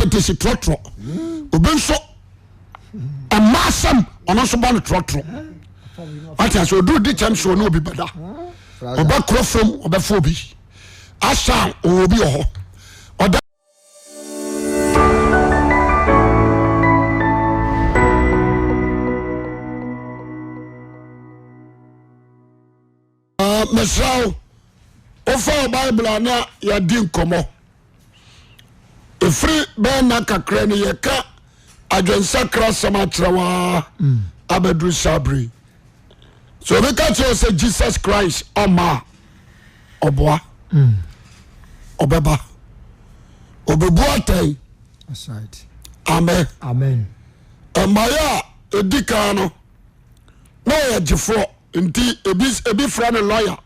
prophetess trotro obenso a massam ono so ba no trotro ati aso do di chance so no obi bada oba krofom oba fo bi asa obi ho oda mesao ofa bible ana ya din komo efri ben na kakra ni yeka adwensakra samatrawa abedru sabri so we catch you say Jesus Christ oma oboa obeba obebuatai aside amen amaya edika no no ya jifo nti ebi fra no lawyer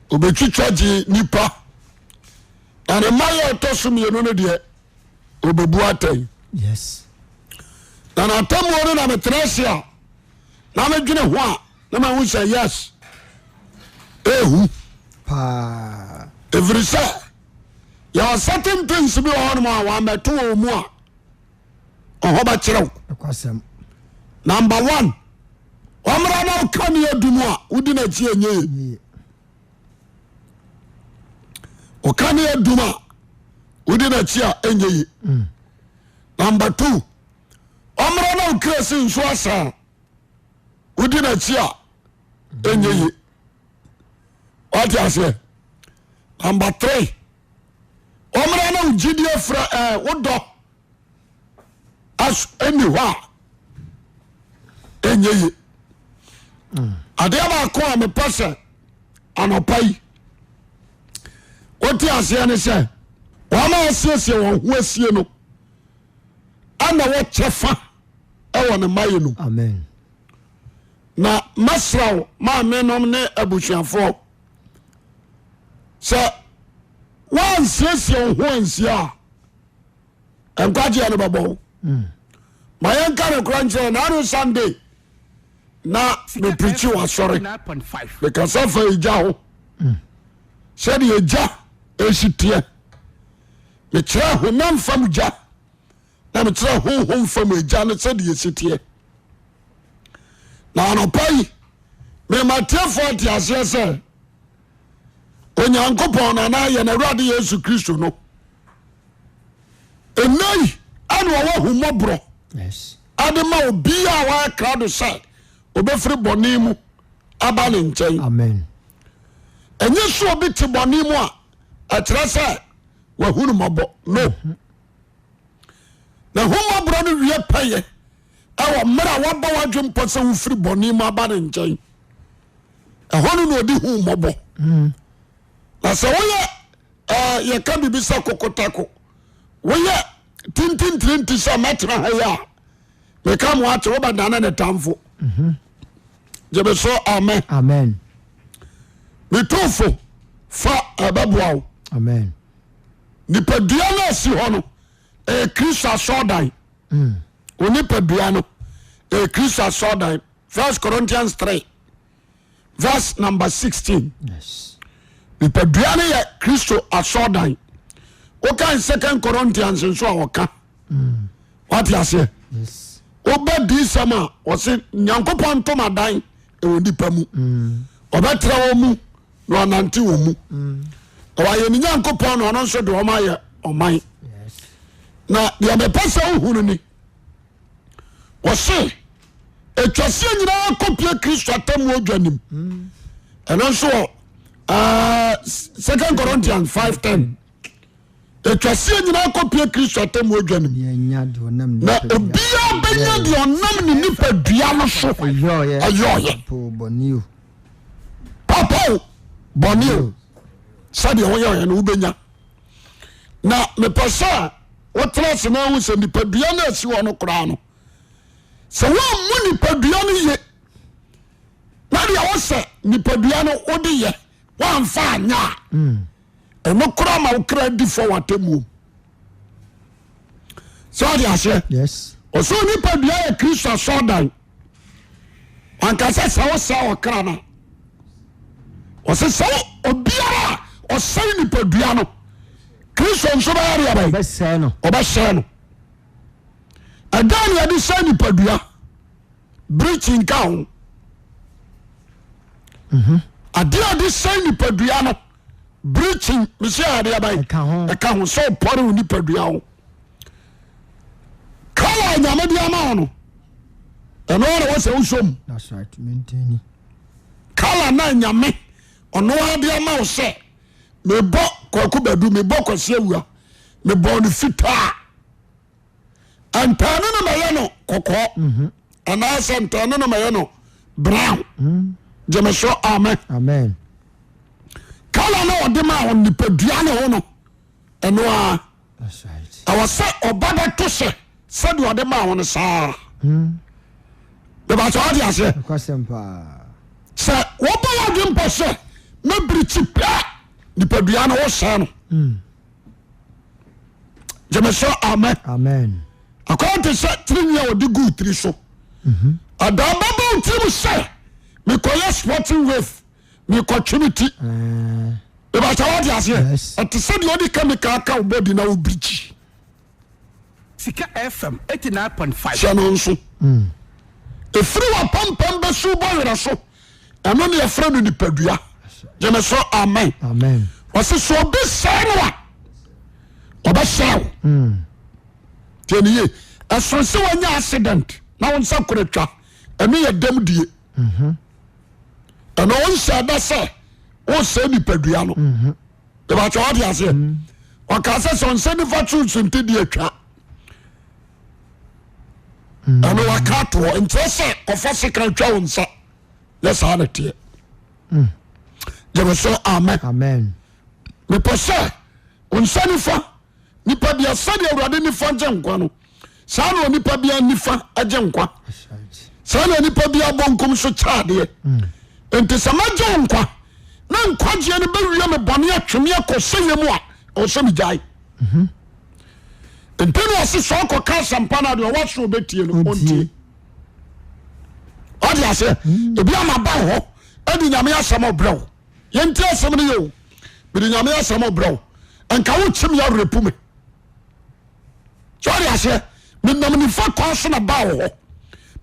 obetwitwaji nipa and amaya otosum ye no no de obebuatai yes na atamu na metresia na medwene ho a na ma hu say yes ehu pa every say ya certain things be on ma wa meto mu a oho ba kirew akwasem number 1 omra na kan ye dumu a udi na chi enye o kan ye dumu a udi na chi a enye number 2 omra na kresi nso asa udi na chi a enye what I say number 3 omra na ugidie fra wodo as anywhere enye ade ba ko am pese anopai oti ase ne se wa ma asiesie won ho asie no ana wo chefa e won maye no amen na masraw ma menom ne abusuafo se wan siesie ho ansia enkwaje ne babo ma yanka ne kranche na no Sunday na me preach wa sorry because of eja ho said eja esitie me kira ho nam fam ja na me kira ho fam eja no said esitie na no pai me matefo ti asese Onyankopon na ye na Awurade Yesu Kristo no enai anu wa hu mobro yes adema obi a wa krado sai obefri boni mu abale nchen amen enye so obi ti boni mu a akira sai wa hunu mobo no na hu mobro no wie paye awa mra wa ba wa dwempo se hu fri boni mu abale nchen ehonu no odi hu mobo na se woye ye ka bibisa kokotako woye tintin sa matra haya me ka mo ate wo badana ne tamfo jebe so amen me tofo fa ababuawo amen nipadua na si hono Kristo Asoredan onipadua no Kristo Asoredan 1 Corinthians 3 verse number 16 yes nipadua ne ye Kristo Asoredan okan 2 Corinthians nso a woka what you say yes oba di sama o se Onyankopon tomadan e woni pamu obetra wo mu no anante wo mu wa ye Onyankopon no nso de o ma ye oman yes na ya me pesa uhunu ni o se etwase nyina kopie Kristo atamu odwanim eno nso 2 Corinthians 5:10 etwase nyina kopie Kristo atamu odwanim yenya de onam na obia benya de onam ni nipadua no so ayoye po boniu papa boniu sabe hoye no ubenya na me pesa wotrase na hu se nipadua na asi wo no kra no se wo mu nipadua no ye na dia wo se nipadua no odi ye wan fa anya eno kra ma wo kra di fo watemu so dia se yes oso nipadua ye Kristo Asoredan anka se wo sa wo kra na o se so obiara o sai nipadua no Kristo nso bɛyɛ deɛ bɛyɛ ɔbɛsɛe no ɔbɛhyɛ no ɛda ne yɛde sɛ nipadua breaching ka ho adeɛ a de sɛ nipadua no breaching mesɛ adeɛ bɛyɛ ɛka ho sɛ ɔpɔre wo nipadua ho kala nyame de ama wo no ɛno na wɔsɛ wosom that's right maintain kala na nyame ɔno ade ama wo sɛ mebɔ kwaku badu mebɔ Kwasi Awuah mebɔ no fitaa antane no mayɛ no kɔkɔɔ anaasɛ ntane no mayɛ no brown gyeme so amen kala na ɔde ma wo nipadua ne ho no ɛno a that's right ɛwɔ sɛ ɔba bɛto hyɛ sɛdeɛ ɔde ma wo no saa bɛbɛkyɛ wode aseɛ kwasɛm paa sɛ wɔbɔ wɔ adwe mpɔ sɛ mɛbirikyi pɛ nipadua no wohyɛ no gyeme so amen akɔyɛ te sɛ tirinwi a wɔde gu tiri so adaa bɛbɛ wo tirim sɛ mekɔyɛ sporting wave mekɔtwe me ti bɛbɛkyɛ wode aseɛ Yes. ɛte sɛdeɛ wode chemical ka wo bɔdi na wo birikyi Sika FM 89.5. hyɛ no nso ɛfiri wapampam bɛso bɔ werɛ so ɛno ne yɛfrɛ no nipadua gyeme so amen ɔse sɛ obi sɛe no a ɔbɛhyɛ wo tiɛniye ɛsoro sɛ wanya accident na wo nsa koratwa ɛno yɛ dam die ɛno wonhyɛ da sɛ wosɛe nipadua no ɛbɛkyɛ wode aseɛ ɔka sɛ sɛ ɔnsɛ nifa twontwonte di atwa ɛno waka toɔ nkyerɛ sɛ ɔfa sekra twa wo nsa yɛ saa ne teɛ gyeme so amen mepɛ sɛ wo nsa nifa nipa bia sɛdeɛ awurade nifa gye nkwa no saa na onipa bia nifa agye nkwa saa na nipa bia bɔnkom so kyaadeɛ enti sɛ magye wo nkwa na nkwagyeɛ no bɛwie me bɔne atweme akɔ sɛyɛ mu a ɛwɔ sɛ megyae nti ne ɔse sɛ ɔkɔka asɛmpa no adeɛ ɔwɔ soro bɛtie no ɔntie ɔde aseɛ ebi amaba hɔ ade nyame asɛm ɔbrɛ wo yɛnti asɛm no yɛ o mede nyame asɛm ɔbrɛ wo ɛnka wokyem yɛ awerɛpu me sɛ ɔde aseɛ menam nifa kɔ so na ba wo hɔ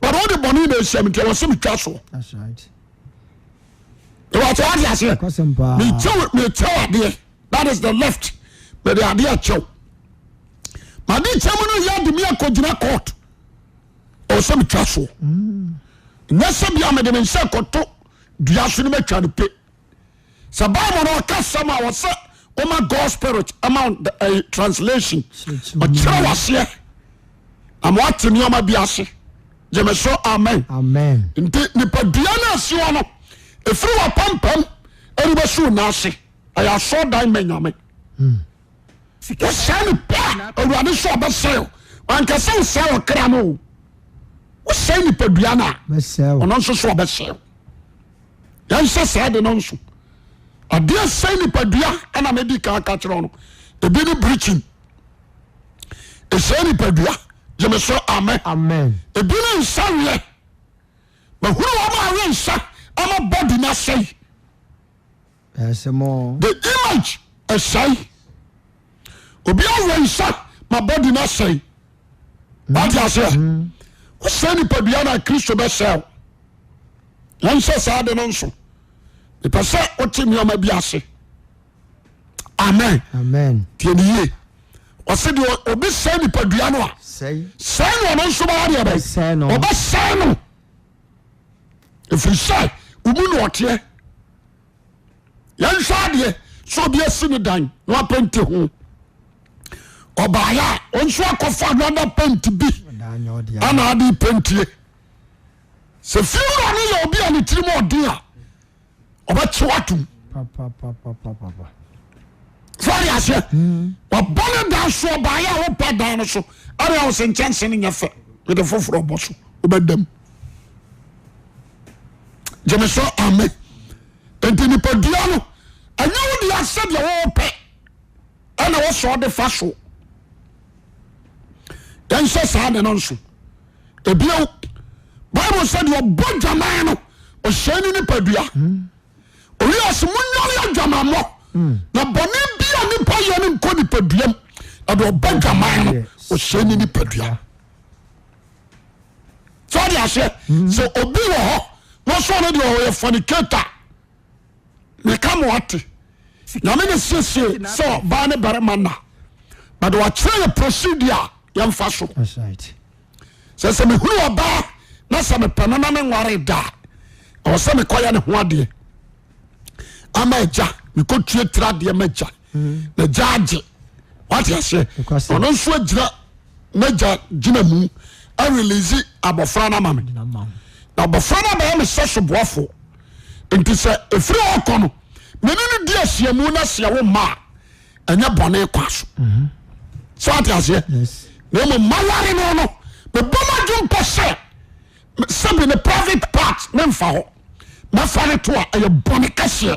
but wode bɔne na ahyia me nti ɛwɔ sɛ metwa soɔ that's right ɛwɔkyɛ wode aseɛ kwasɛm paa mekyɛw adeɛ that is the left mede adeɛ kyɛw made kyɛm no yɛ de me akɔgyina court ɛwɔ sɛ metwa soɔ nyɛ sɛ bia mede me nsa kɔto dua so no matwa no pe sɛ bible no ɔka sɛm a wɔ sɛ woma God spirit ama translation ɔkyerɛ waseɛ ama wate nneɔma bi ase gyeme so amen nti nipadua no asi hɔ no ɛfiri wapampam ɛne bɛso naase ɛyɛ Asoredan ma nyame wosɛe no pɛ awurade so ɔbɛsɛe anka sɛ wosɛe wɔ kra no o wosɛe nipadua no a ɔno nso so ɔbɛsɛe yɛnhyɛ saa de no nso adeɛ sɛe nipadua ɛna medi ka kyerɛ no ebi ne breaching ɛsɛe nipadua gyeme so amen ebi ne nsa weɛ mahunu wɔma awe nsa ama body no asɛe the image ɛsɛe obi awe nsa ma body no asɛe wate aseɛ wosɛe nipadua no a Kristo bɛsɛe yɛnhyɛ saa de no nso ipɛ sɛ wote nneɔma bi ase amen tiɛniye ɔse deɛ obi sɛe nipadua no a sɛe no ɔno nso bɛyɛ deɛ ɔbɛsɛe no ɛfiri sɛ wo mu na ɔteɛ yɛnhwɛ adeɛ sɛ obi asi ne dan na wapɛnti ho ɔbaayɛ a ɔnso akɔfa another pɛnti bi ana ade pɛntie sɛ fie no ne yɛ obi a ne tirim ɔden a ɔbɛkye watom fɔde aseɛ wabɔne da so ɔbaayɛ a wopɛ dan no so ade a wo sɛ nkyɛnse no nyɛ fɛ mede foforɔ bɔ so wobɛdam gyeme so amen enti nipadua no ɛnyɛ wode asɛdeɛ wɔwɔpɛ ɛna wɔsɔ de fa so yɛnhyɛ saa de no nso ebio bible sɛdeɛ ɔbɔ dwaman no ɔhyɛ ne nipadua owiase monyɔre adwamammɔ na bɔne bi nipa yɛ no nkɔ nipaduam ɛde ɔba dwaman no ɔhyɛ ne nipadua so ɔde ahyɛ sɛ obi wɔ hɔ wɔsɔ no deɛ ɔyɛ fornicator meka ma wate nyame ne siesie sɛ ɔbaa ne barima na but wɔakyerɛ yɛ procedure a yɛmfa so sɛ mehunu ɔbaa na sɛ mepɛ no na menware da ɛwɔ sɛ mekɔyɛ ne ho adeɛ ama agya mekɔtue tira adeɛ ma agya na gya agye wate aseɛ ɔno nso agyina na gya gyina mu arelease abɔfra no ama me na abɔfra no bɛyɛ me sɛ soboafo nti sɛ ɛfiri ɔkɔ no mene no di ahyiamu no asia wo ma a ɛnyɛ bɔne kwa so sɛ wate aseɛ na mmom maware no no mebɔ ma dwo mpɔ sɛ sɛbi ne private part memfa hɔ mɛfa no to a ɛyɛ bɔne kɛseɛ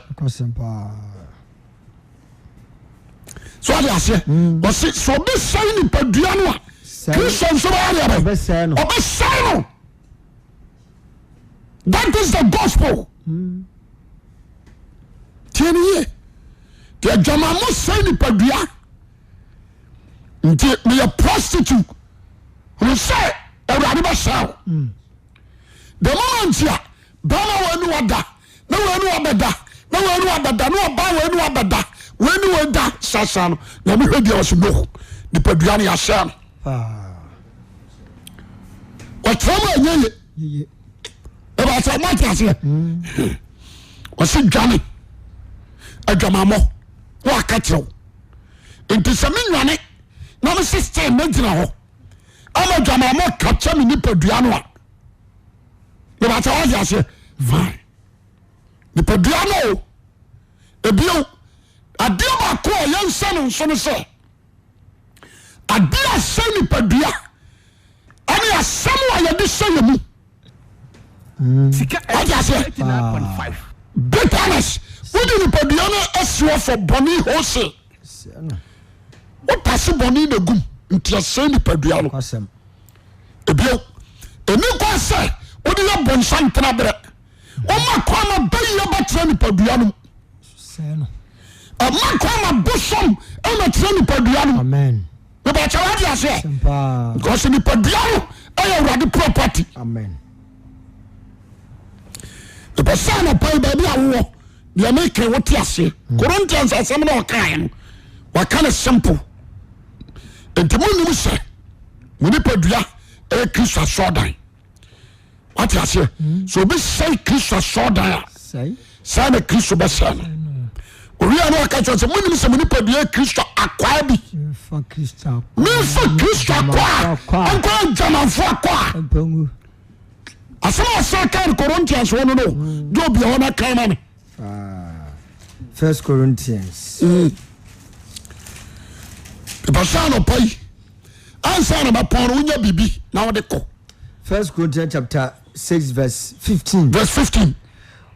so wade aseɛ ɔse sɛ obi sɛe nipadua no a kristo nso bɛyɛ ɔbɛsɛe no that is the gospel tie ne yie nti adwamamo sɛe nipadua nti meyɛ prostitute hunu sɛ awurade bɛsɛe wo the moment a bɛma wani wada na wani wabɛda na wani wabɛda na ɔba wani wabɛda wani wada sasa no na mehwɛ deɛ ɔso no nipadua no yɛahyɛ no ɔkyerɛ ma ɛnyɛ ye ɛbɛsɛ ɔmate aseɛ ɔse dwane adwamammɔ na waka kyerɛ wo nti sɛ menwane na mese stay magyina hɔ ama adwamammɔ kapkyɛ me nipadua no a yɛbɛsɛ wɔde aseɛ fine nipadua no o ebio adeɛ baako a yɛnsa no nso no sɛ adeɛ asɛ nipadua ɛne asɛm a yɛde sɛ yɛ mu wɔde aseɛ bitterness wode nipadua no asiwɔ fɔ bɔne hose wopase bɔne na gum nti asɛ nipadua no ebio ɛni kɔ sɛ wode yɛ bɔnsa ntena berɛ ɔma kɔ ma bɛyɛ bɛkyerɛ nipadua no ɔma kɔ ma bosom ɛna kyerɛ nipadua no mebɛkyɛ wode aseɛ because nipadua no ɛyɛ awurade property ɛpɛ sɛ na pai baabi awowɔ deɛ meke wote aseɛ Corinthians asɛm na ɔkaeɛ no waka ne simple enti monim sɛ mo nipadua ɛyɛ Kristo asɔɔdan wate aseɛ so obi sɛe Kristo asɔɔdan a saa na Kristo bɛsɛe no owia no aka kyerɛ sɛ monim sɛ mo nipadua Kristo akwaa bi memfa Kristo akwaa ɛnkɔ adwamanfo akwaa asɛm a ɔsɛ ka no Corinthians wɔ no no de obia hɔ no kan ma me 1 Corinthians ɛbɛsa no pa yi ansa na bɛpɔn no wonya biribi na wode kɔ 1 Corinthians chapter 6 verse 15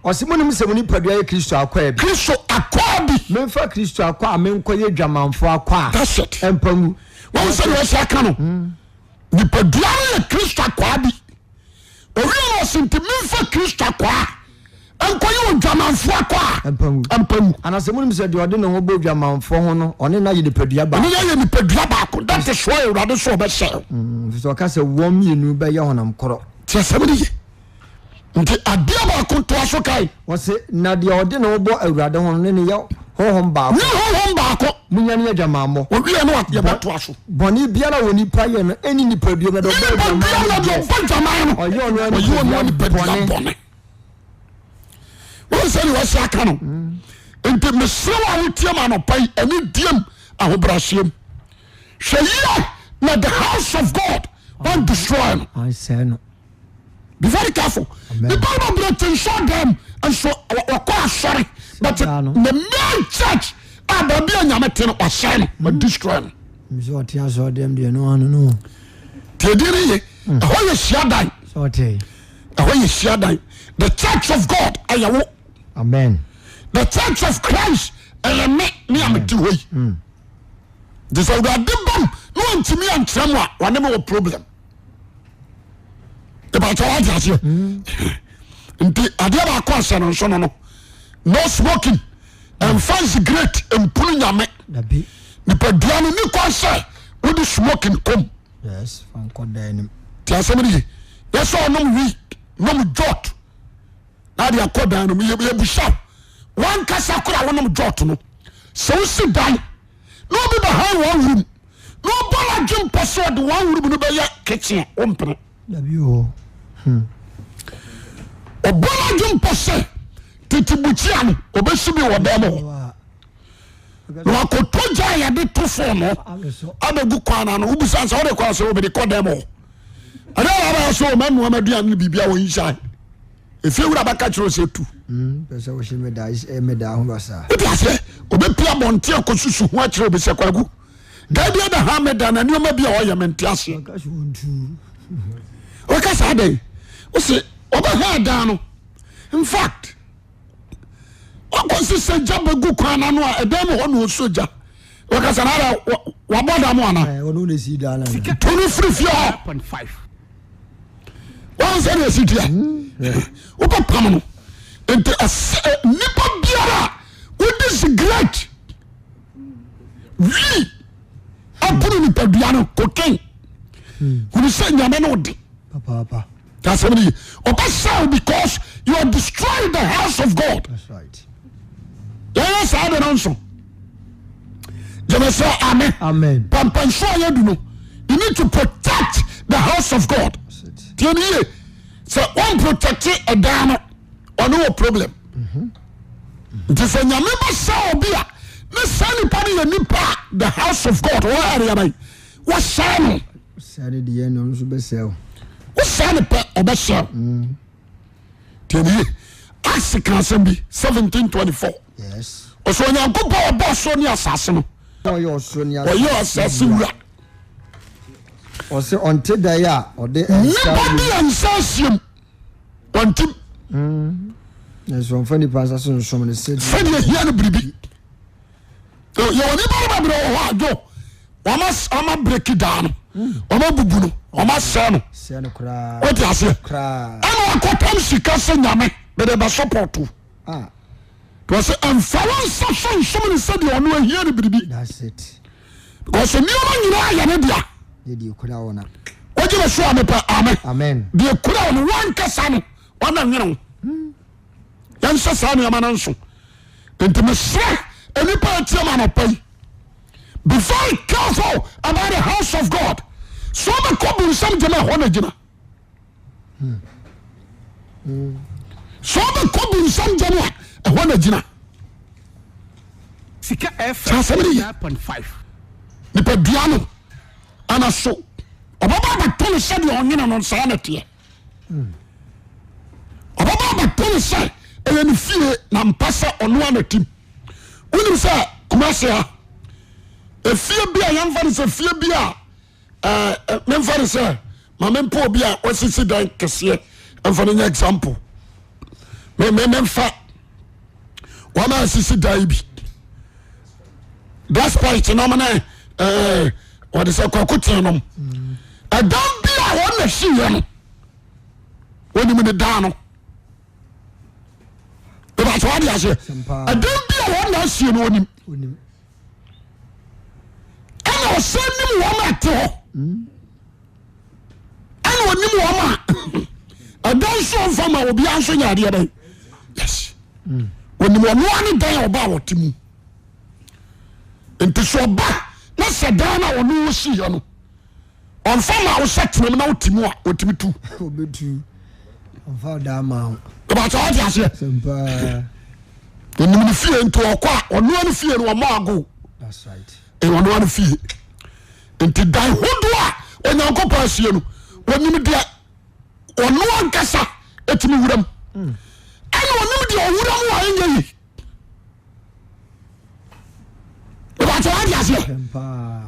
ɔse monim sɛ mo nipadua yɛ Kristo akwaa bi Kristo akwaa bi memfa Kristo akwaa a menkɔyɛ dwamanfo akwaa ɛmpa ngu wɔn sɛ wɔhyɛ aka no nipadua no yɛ Kristo akwaa bi owia ɔse nti memfa Kristo akwaa ɛnkɔyɛ odwamanfo akwaa ɛmpa ngu anasɛ monim sɛ deɛ ɔde ne ho bɔ dwamanfo ho no ɔne na yɛ nipadua baako ɔne yɛ nipadua baako that is why awurade so ɔbɛhyɛ sɛ ɔka sɛ wɔn mmienu bɛyɛ honam korɔ tiɛ sɛm ne ye nti adeɛ baako toa so kae wɔse na deɛ ɔde ne ho bɔ awurade ho no ne ne yɛ honhom baako ne honhom baako munya ne yɛ dwamammɔ ɔwia no yɛbɛtoa so bɔne biara wɔ nipa yɛ no ɛni nipadua na ɔyɛ ɔno nipadua bɔne wɔn sɛ ne wɔhyɛ aka no nti mesrɛ wo a wotie ma anɔpa yi ɛne diem ahobrɛaseɛm hwɛ yie na the house of God won't destroy no be very careful the Bible breaks in short them and so wɔkɔ asɔre but the main church a baabi a nyame te no ɔhyɛ no but destroy no tiɛdi ne ye ɛhɔ yɛ hyiadan ɛhɔ yɛ hyiadan the church of God ɛyɛ wo amen the church of Christ ɛyɛ me ne amete hɔ yi de sɛ wurade bam na wantimi ankyerɛ mu a wane me wɔ problem ɛbɛkyɛ wate aseɛ nti adeɛ baakɔ asɛ no nso no no smoking fancy great empunu nyame nipa duano ni kwa say we the smoking come yes fan kodanim ti asem yes onom wi nom jot na dia kodan no ye busha wan kasa kura wonom jot no so si dan no be behind one room no bala jim password one room no be ya kitchen ompre o bala jim password titibuchia no obesi bi wodamo no akotoja ya de to phone no abegu kwana no ubusa nsa wode kwa so obedi kodemo ada aba so manu amaduan no bibia wo yisha efi wura baka chiro se tu pesa wo shime da meda ho basa odiase obepia bonte akosusu ho achiro obese kwagu gadia da ha meda na nioma bia wo yementiase waka sa dey o se oba ha da no in fact okosi se jabegu kwana no a edem ho no soja waka sa na wa boda mo ana ono ne si da na tonu free fio 5.5 wọn sẹ de sitia o bẹ pam no nti nipa biara o disagree wi apuru nipa dua no cocaine wọ́n sẹ nyame no di papa that's what it is o bẹ sẹ because you are destroying the house of God that's right yẹn sá de náà nsọ jẹmẹ sẹ amen pampanso ayé dunu you need to protect the house of God. Tieniye se one protect a dano or no problem. Nti se nyame ba sa obi a ne sani pa ne nipa the house of God wo area bai wo sani de no so be sell wo sani pa obesel tieniye Acts bi 17:24 yes oso Onyankopon oboso ni asase no oyo so ni asase wura ose onte da ya ode nobody ansasium ontim so funny pass so so me said fede hia no bribi yo ni ba bro ho ajo ama break down ama bubu no ama se no kra o ti ase kra ana akotam sika se nyame be de support to say influence so me said you no hia no bribi that's it because ni o nyina ya ne dia di kura wona oje be so amepa amen di kura wona wan kasa no wana nwene yan so sa no yama nanso enti me sre enipa tiama no pai be very careful about the house of God so be kobu nsam jema ho na gina so be kobu nsam jema ho na gina Sika FM 9.5 nipa duano ana so obaba ba tole se de onyina no nsa na tie obaba ba tole se ene fie na mpasa ono ana tim unim se kumase ha efie bia yamfa se fie bia memfa se mamempo bia wasisi dan kese emfa no example memfa wama sisi dan bi that's point no man what is a cocoon nom a don't be a one that she when you down that's what I say a don't be a one that she know him and I was sending woman to and when you woman a don't show from my will be answering idea yes when you want one day about him into so bad na sedana onu si yo no on fama o setem na otimu a otimi tu obetu on fa da ma ba ta odi ase sempa onimu ni fie nto okwa onu anu fie no ma ago that's right onu anu fie enti dai hodo a Onyankopon asie no onimu dia onu ankasa etimi wuram ana onimu dia wuram wa enye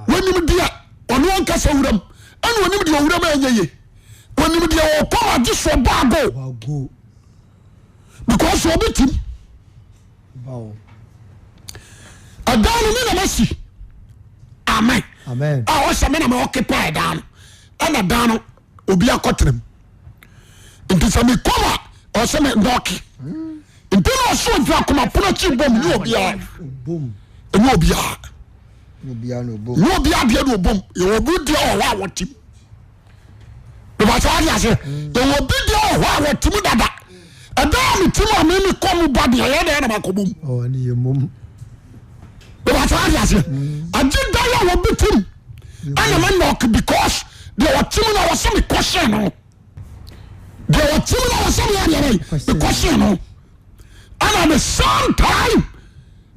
wonim dia ono ankasa wuram ana wonim dia wuram anyeye wonim dia o power di so bago because obi tim wow adanu mi na masi amen o se me na me occupy dan ana dan obi akotrem nti se me koma o se me doki ntino so dra koma pono chi bom ni obia Boom. ni obia No bia no boom. ni obia de no bom e obu de o wa wotim be ba cha dia se e obi de o wa wotim dada ada mi timo me mi kom body e de na makobum Oh ni ye mum. be ba cha dia se agida ya wo bitim ana man knock because they were timing na was me question no they were timing na was me area the question no and at the same time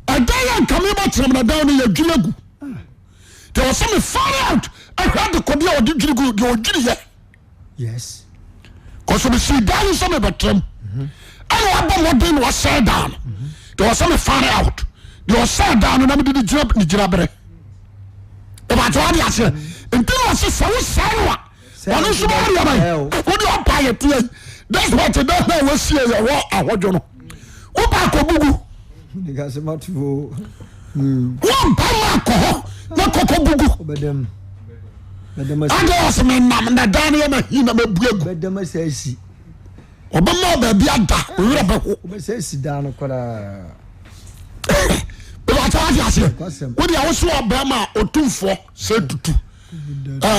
a day and come about from the down in your gilagu there was some find out I had the kodia or gilagu your gilia Yes. because we see down some about them and what then was said down there was some find out they was said down and I did the job in the jirabre about what I said until I said so sorry one is somebody what do you buy it that's what you don't know we see your what I want you know Opa ko bugu. Nigga se matu. One pa ko na koko bugu. Bedem. Bedem Ade os me nam na dan ye ma hina ma buegu. bedem asasi. Obama ba bia da, owura ba ho. Obasasi da no kola. Be ba ta dia se. Wo dia wo so obama otumfo se tutu.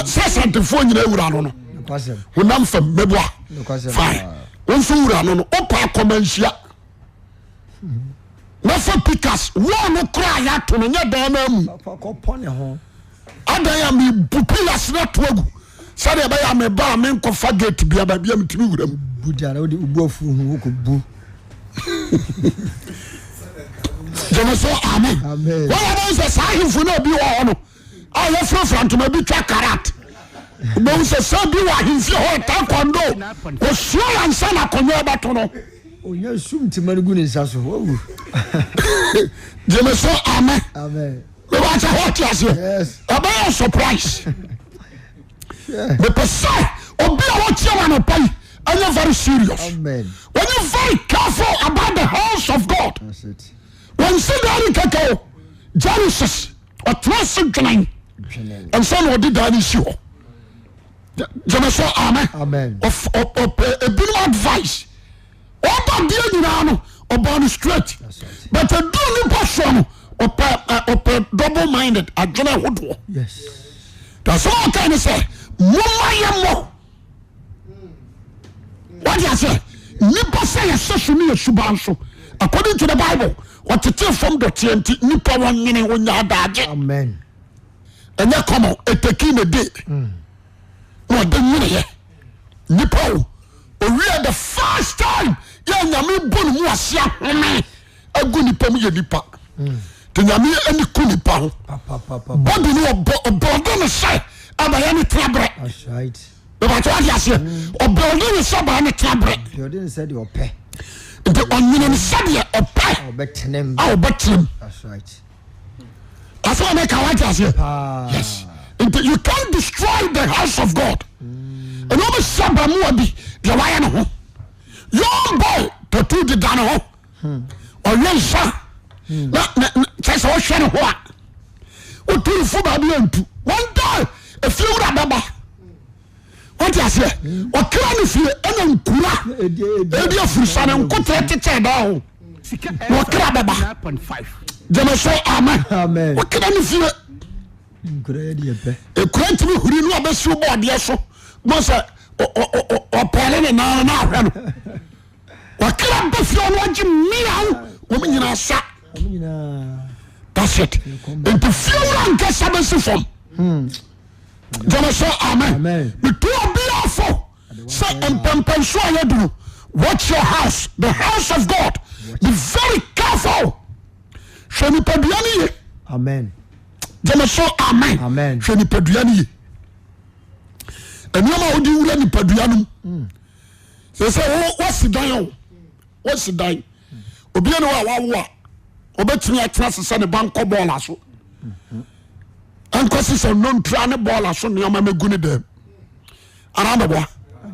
Sesantifo nyina ewura no no. Kwasem. Wo nam fam meboa. Kwasem. Fine. Wo so wura no no, opa komanhia. Nafa pikas wo no kra ya to no nya dan na mu. Papa ko pone ho. Adan ya mi bupilas na to agu. Sade ba ya me ba me nkofa gate bia ba bia mtimi wuram. Budara odi ubu afu hu ko bu. Jema so amen. Amen. Wala ba se sahimfu na bi wo no. A yo front ma bi twa karat. Bo se so bi wa himfi ho ta kondo. O so ansa na konyo ba to no. Onya sum ti manugu ni nsaso. Owu. Jema so amen. Amen. Me wa cha what you say. Yes. About surprise. Yeah. The person obi a what you want to and you're very serious. Amen. When you're very careful about the house of God. That's it. When SethEkow, Genesis, or 12:9, and son what did that issue? Genesis, amen. Amen. Of a bit of advice. About the you about the straight. That's right. But a do person of double-minded, a general wood. Yes. That's all I can say. More. What do you say? Nipa say a social media subanso. According to the Bible, what to tell from the TNT, Nipa 1 minute when you're dodging. Amen. And you come out, it taking a day. What the minute? Nipa, we are the first time. Yeah, Yami Bon Wasia, a good Nipa, Nipa. The Yami and the Kunipa. Papa. Body no Bondon say, Abayani Trabre. That's right. But what you say? Or Bondon is Sabani Trabre. You didn't say you pay. The onion Sabia or pay. I'll bet him. I'll bet him. That's right. That's what I make a white as here. Ah. Yes. You can't destroy the house of God. And over Sabamuabi, the Lion. Your boy, the two the Dano. Or your son. That's all Shannon. What? What do you for one day? A few rababa. What you say? What can you feel? And Kura, Edia Fusan and Cotta down. What rababa? 9.5. Then say amen. Amen. What can you feel? A crime to me who didn't know about your body. Yes, so Monsei or Pelin and now. What can I be for watching me out? Woman in our sack. That's it. And the few and get some from. Say amen. But to be awful. Say and Pampanso you do. Watch your house, the house of God. Be very careful. Show me Paduani. Amen. Say amen. Amen. Show me Paduani. And you know you let me Paduanum. They say, oh, what's the dying? What's the dying? Obiano Awuah. Obetumi atras se ne banko ball aso. Ankosi se non trane ball aso ne ma meguni dem. Aramba boa.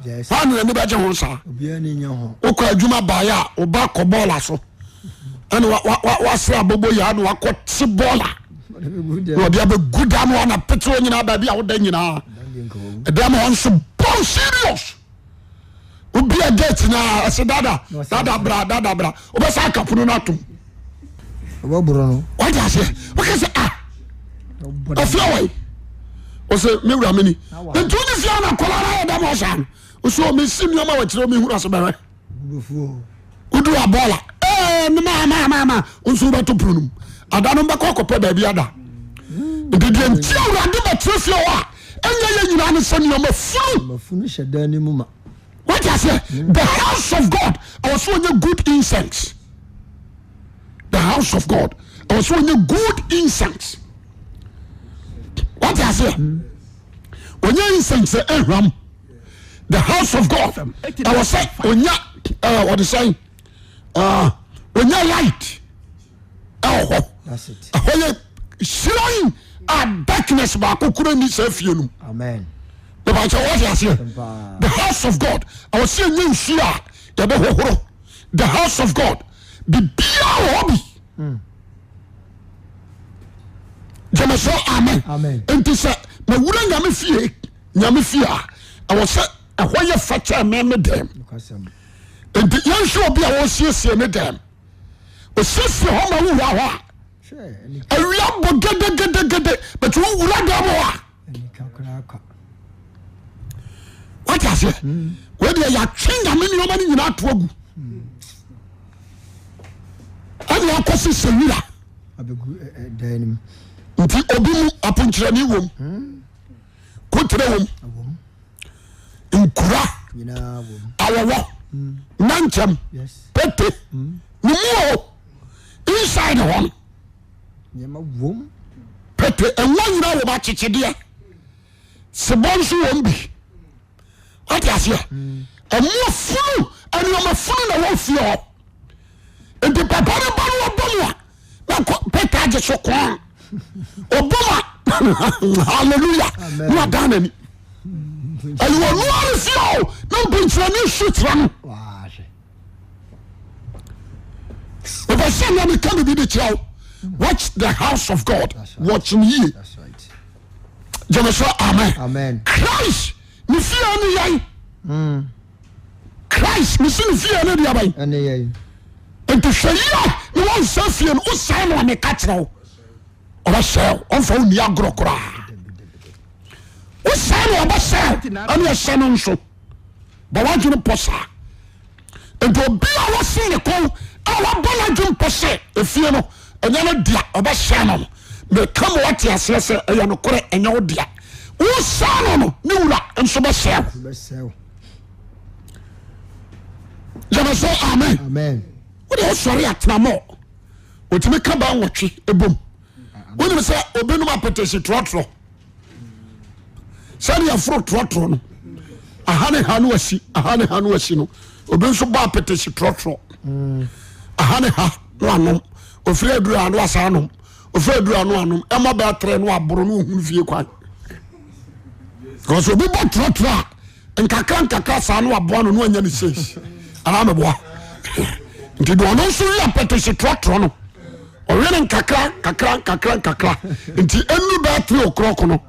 Yes. Hanu ne ba je ho sa. Obia ni nya ho. Okọ adwuma ba ya oba ko ball aso. Ane wa se abobo ya no akoti ball a. No dia be good am na petro nyina ba bia wo da nyina. Edam on so bon serious. obi a gate na ase dada bra obesa kapuno na atom obobro no what you say okay say afia o say me wura meni ntu ni fia na kola na da mo san o so me simio ma wa kire me hura so bere udu abola mama unsu ba to prunum adano ba kokope ba bi ada ndede nti awura de ba trefia wa enya ye nyina ne sami o mafunu shedani mu ma what you say the house of God also a good incense the house of God also a good incense what you say when you incense ehram the house of God I was say onya what you say when you light that's it ahoye shine a darkness ba kokura ni safie num amen the house of God I was saying you share the house of God be hobby Jamaso amen and to say my wouldn't nyame fie I was say a why facha me them and the young show be I was see me them o sisi ho ma wu wa sure awia bo gede but wo wula da mo what you say where they ya twinga me nyoma ni nyina to agu ani akosi sewira abegu danim nti obi mu aponkyerani wom kotre wom nkura nyina wom awowo nanchem yes pete numo inside one nyama wom pete enwa nyina wo ba chichide sebonso wom bi what you say emu funu ani o ma funu na wo fie enti papa ne ba no bomo na pete age so kon oboma hallelujah no dana ni ayo no ari fie no bintra ni shutra no wa she if say na me can be the child watch the house of God watching you that's right Jehovah amen Christ ni fie ni yan Christ ni fie ni dia bai ene yai enti hweye ni won sa fie no usan no me ka kire wo oba shell on fa uni agro kra usan no oba shell ani e shell nso ba wa junu posa enti obi a wo sin ne ko awa bola junu posa e fie no enya no dia oba shell no me come what you say e no kore enya wo dia usan no ni wura nso ba shell jama so amen what you sorry atnamo otimi ka ba nwotwe ebom woni say obenu ma petesi trotro sari afro trotro no ahane hanu asi no oben so ba petesi trotro ahane ha no anom ofre aduru anu asa anom ofre aduru anu anom e ma ba tre no aboro no hunu fie kwan because obi ba trotro nkakra sa no abo no anya ni ses ana me boa nti do no so ya petesi trotro no oyene kakra nti enu ba 3 o'clock no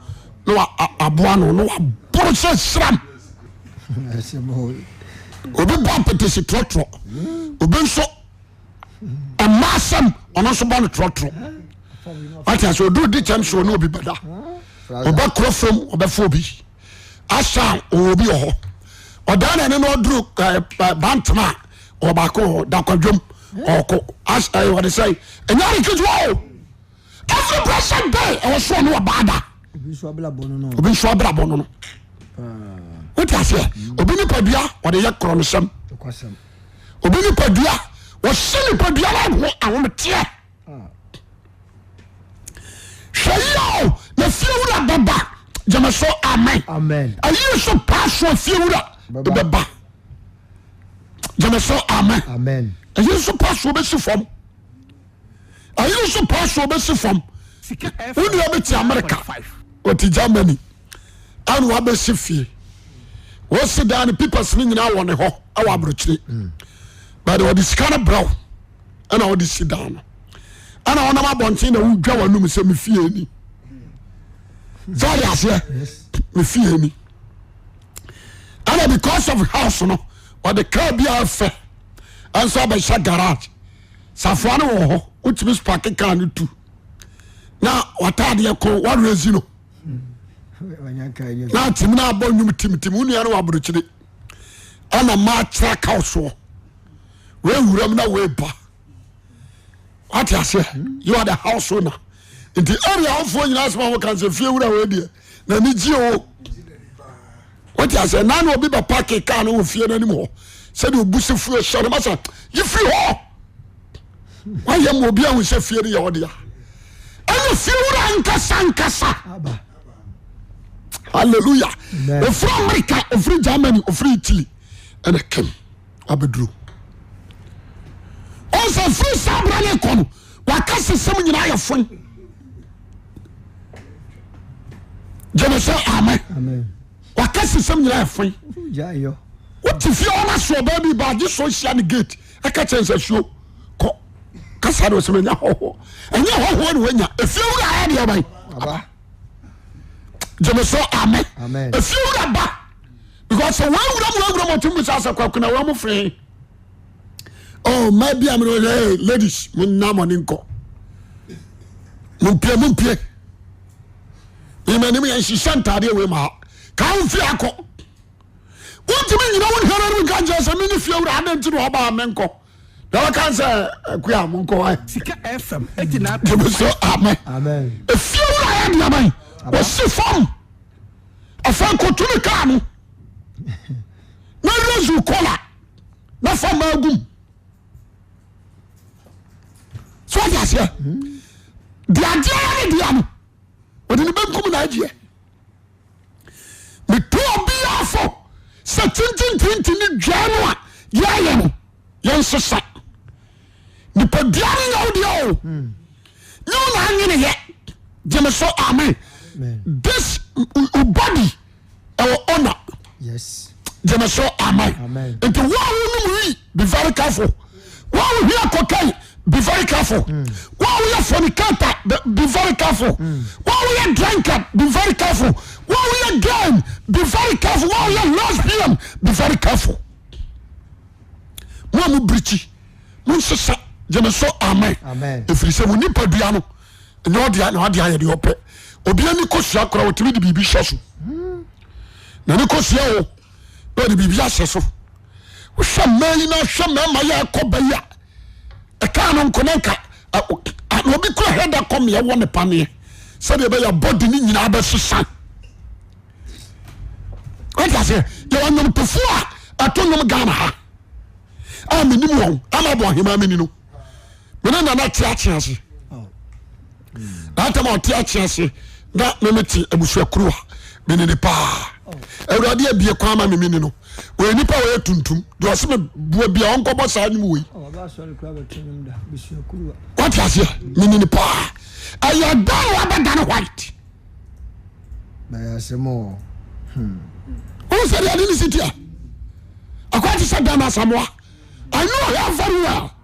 no aboa no aboro se sram obi ba petesi trotro obi nso amasam ono so ba no trotro ati so do di chance no obi bada oba krofom oba fobi asa obi ho odana ne no dru bantama obako dakwadwom oko as I what say enyari kijo every blessed day I was so no bada obi so abla bono no what you say obi ni padua what dey kronosam obi ni padua wo sini padua la ho awomtie shayo na fiewura baba jama so amen ayi so pass on fiewura baba jama so amen ayi so pass on be fam ayi so pass on be fam woni abeti America oti Germany anu abesi fie wo sit down people ni nyina won ho awa abrochire but what is kind of bro ana what is sit down ana ona ma bontin na wudwa wanum se me fie ni Yes. Me feel me. And because of house no, ɔde car bi afɛ ɛnso abɛhyɛ garage safoa no wɔ hɔ wotumi spark car no tu na wataadeɛ ko warezi no na timi no abɔ nnwom timtim wo nua no waborɔkyire ɛna ma kyerɛ kaw soɔ weewuram na weeba wate aseɛ you are the house owner nti area ɔfoɔ nyinaa sɛ ma wɔka sɛ fie wura wedeɛ na ne gye o wate aseɛ na na obi bɛ park car no wɔ fie no anim hɔ sɛdeɛ obu se fuo hyɛ no ma sɛ yifiri hɔ wayɛ ma obi ahu sɛ fie no yɛ ɔdea ɛne fie wura nkasa hallelujah ofiri America ofiri Germany ofiri Italy ɛna kem abɛduru ɔsɛ firi sabra ne kɔ no waka sesɛm nyinaa yɛ fon gyeme sɛ amen waka sesɛm nyinaa yɛ fon wote fie ɔna so ɔbaa bi baagye so hyia ne gate ɛka kyɛn sɛ suo kɔ kasa de ɔsɛm ɛnya hɔhoɔ ɛnyɛ hɔhoɔ ne wanya ɛfie wura ayɛ deɛ ɔban gyeme sɛ amen ɛfie wura ba because wawuram ɔtumi sɛ asɛ kwakuna wa mo fee maybe I'm hey, ladies munna money nkɔ mumpie imani me yɛhyehyɛ ntaadeɛ wei ma ka womfie akɔ wontumi nyina wonhɛra no nka nkyɛ sɛ mene fie wura ade nti ne ɔbaa menkɔ na wɔka sɛ akua monkɔ Sika FM 89 gyeme sɛ amen ɛfie wura yɛ deaman wɔsi fam afa nkɔto ne kaa no na resu kɔla na fa maagum so what you say the idea ne dia no odi ne benkum na agye me to obi afo se tintin ni dwano a yeye no yen sesa ni padia ne yawo dia o no na anyene ye jeme so amen this body our honor Yes. jeme so amen into wa wonu be very careful wa wo hia kokai be very careful. While we are fornicator, be very careful. While we are drunkard, be very careful. While we are gay, be very careful. While we are lesbian, be very careful. Mo brichi, mo sesa, jeme so amen. If you say we need paduano, no dia de ope. Obi ani kosua kora otimi de bibi hyeso. Na ni kosua o, no de bibi hyeso. Wo hwe man na hwe man ma ya koba ya. Eka no nkonenka obi kura header come ye won pane said be your body ni nyina ba sesa what I say you want them to fua atonum Ghana ha amini mu amabo hima amini no me na tiachiase ata ma tiachiase na memeti abusua kruwa me ne pa awurade abie kwa ma memini no we nipa we tuntum do ase me bua bia onko bo sa nyum we what you say memini pa aya dan wa badan white na ya semo who said I didn't sit here akwati said dan asamoa I know her very well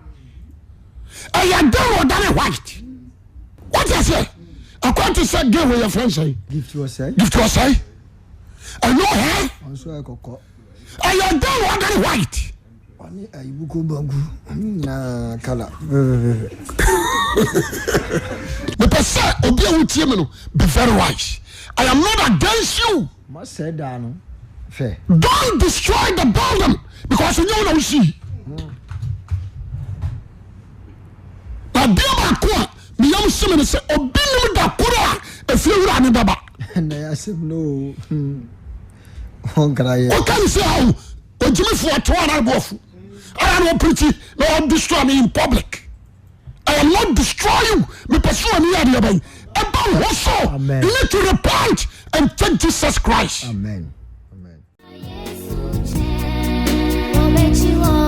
aya dan wa dan white what you say akwati said give your friend say gift was say I know her also ekoko aya dan wa dan white ani ayibuko bangu na kala the person obi a wutie me no be very wise I am not against you ma say da no fe don't destroy the building because you know no see na dia ba ko me yam seme ne se obi nim da koro a efie wura ne baba na ya sem no on kraye o kan say how ojimi fo to ana bofu I am preaching no destroy me in public I am not destroy you me pursue any area by about also Amen. You need to repent and thank Jesus Christ amen What makes you want